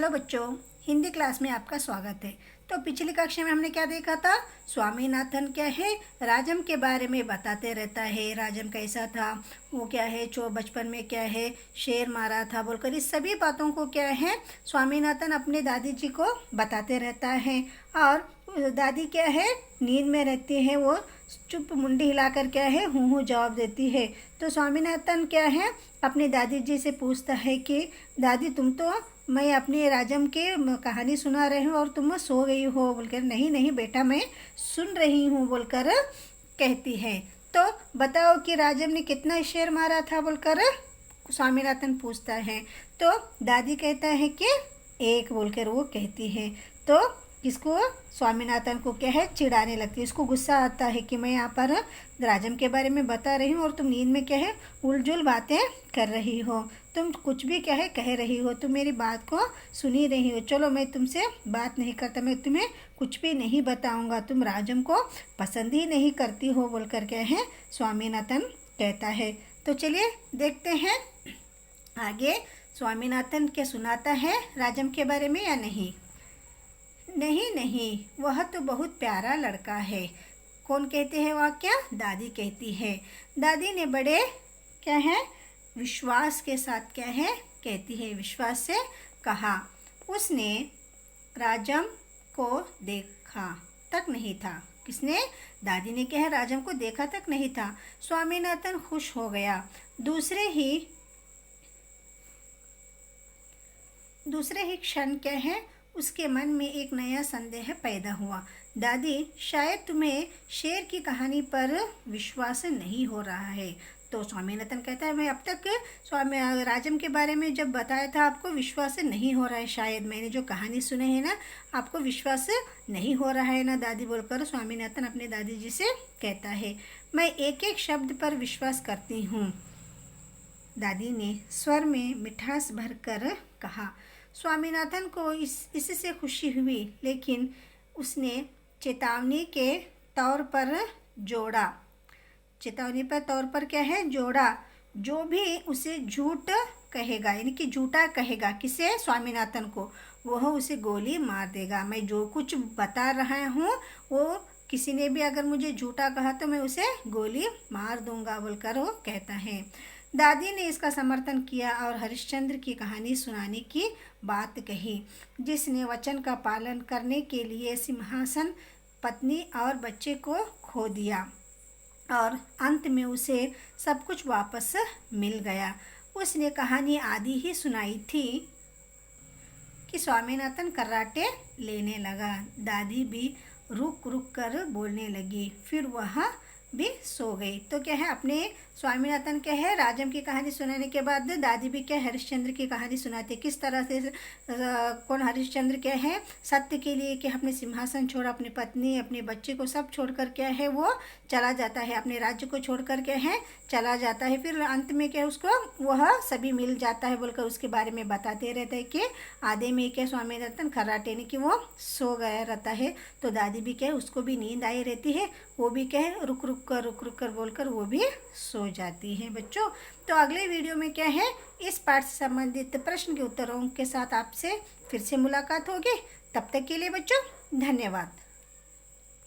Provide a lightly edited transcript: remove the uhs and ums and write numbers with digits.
Hello बच्चों, Hindi class में आपका स्वागत है। तो पिछली कक्षा में हमने क्या देखा था? स्वामीनाथन क्या है, राजम के बारे में बताते रहता है। राजम कैसा था, वो क्या है, बचपन में क्या है, शेर मारा था बोलकर इस सभी बातों को क्या है स्वामीनाथन अपने दादी जी को बताते रहता है। और दादी क्या है, नींद में रहती है, वो चुप मुंडी हिलाकर क्या है हूँ जवाब देती है। तो स्वामीनाथन क्या है अपनी दादी जी से पूछता है कि दादी तुम तो मैं अपने राजम के कहानी सुना रही हूँ और तुम सो गई हो बोलकर। नहीं नहीं बेटा मैं सुन रही हूँ बोलकर कहती है। तो बताओ कि राजम ने कितना शेर मारा था बोलकर स्वामीनाथन पूछता है। तो दादी कहता है कि एक बोलकर वो कहती है। तो इसको स्वामीनाथन को क्या है चिढ़ाने लगती है। इसको गुस्सा आता है कि मैं यहाँ पर राजम के बारे में बता रही हूँ और तुम नींद में क्या है उलझुल बातें कर रही हो, तुम कुछ भी क्या है कह रही हो, तुम मेरी बात को सुनी रही हो। चलो मैं तुमसे बात नहीं करता, मैं तुम्हें कुछ भी नहीं बताऊँगा, तुम राजम को पसंद ही नहीं करती हो बोलकर क्या है स्वामीनाथन कहता है। तो चलिए देखते हैं आगे स्वामीनाथन क्या सुनाता है राजम के बारे में या नहीं। नहीं नहीं, वह तो बहुत प्यारा लड़का है। कौन कहते हैं वाक्य? दादी कहती है। दादी ने बड़े क्या है विश्वास के साथ क्या है कहती है, विश्वास से कहा। उसने राजम को देखा तक नहीं था। किसने? दादी ने क्या है राजम को देखा तक नहीं था। स्वामीनाथन खुश हो गया। दूसरे ही क्षण क्या है उसके मन में एक नया संदेह पैदा हुआ। दादी शायद तुम्हें शेर की कहानी पर विश्वास नहीं हो रहा है। तो स्वामीनाथन कहता है मैं अब तक राजम के बारे में जब बताया था आपको विश्वास नहीं हो रहा है, शायद मैंने जो कहानी सुनी है ना आपको विश्वास नहीं हो रहा है ना दादी बोलकर स्वामीनाथन अपने दादी जी से कहता है। मैं एक एक शब्द पर विश्वास करती हूँ, दादी ने स्वर में मिठास भरकर कहा। स्वामीनाथन को इससे खुशी हुई, लेकिन उसने चेतावनी के तौर पर क्या है जोड़ा, जो भी उसे झूठ कहेगा यानी कि झूठा कहेगा किसे? स्वामीनाथन को, वह उसे गोली मार देगा। मैं जो कुछ बता रहा हूँ वो किसी ने भी अगर मुझे झूठा कहा तो मैं उसे गोली मार दूंगा बोलकर वो कहता है। दादी ने इसका समर्थन किया और हरिश्चंद्र की कहानी सुनाने की बात कही, जिसने वचन का पालन करने के लिए सिंहासन, पत्नी और बच्चे को खो दिया और अंत में उसे सब कुछ वापस मिल गया। उसने कहानी आदि ही सुनाई थी कि स्वामीनाथन कराटे लेने लगा। दादी भी रुक रुक कर बोलने लगी, फिर वह भी सो गई। तो क्या है अपने स्वामीनाथन क्या है राजम की कहानी सुनाने के बाद दादी भी क्या हरिश्चंद्र की कहानी सुनाती है। किस तरह से कौन हरिश्चंद्र क्या है सत्य के लिए कि अपने सिंहासन छोड़ा, अपनी पत्नी अपने बच्चे को सब छोड़कर क्या है वो चला जाता है, अपने राज्य को छोड़कर क्या है चला जाता है। फिर अंत में क्या उसको वह सभी मिल जाता है बोलकर उसके बारे में बताते रहते हैं कि आधे में क्या स्वामीनाथन खर्राटे ने कि वो सो गया रहता है। तो दादी भी क्या उसको भी नींद आई रहती है, वो भी क्या है रुक रुक कर बोलकर वो भी सो जाती है। बच्चों तो अगले वीडियो में क्या है इस पाठ से संबंधित प्रश्न के उत्तरों के साथ आपसे फिर से मुलाकात होगी। तब तक के लिए बच्चों धन्यवाद।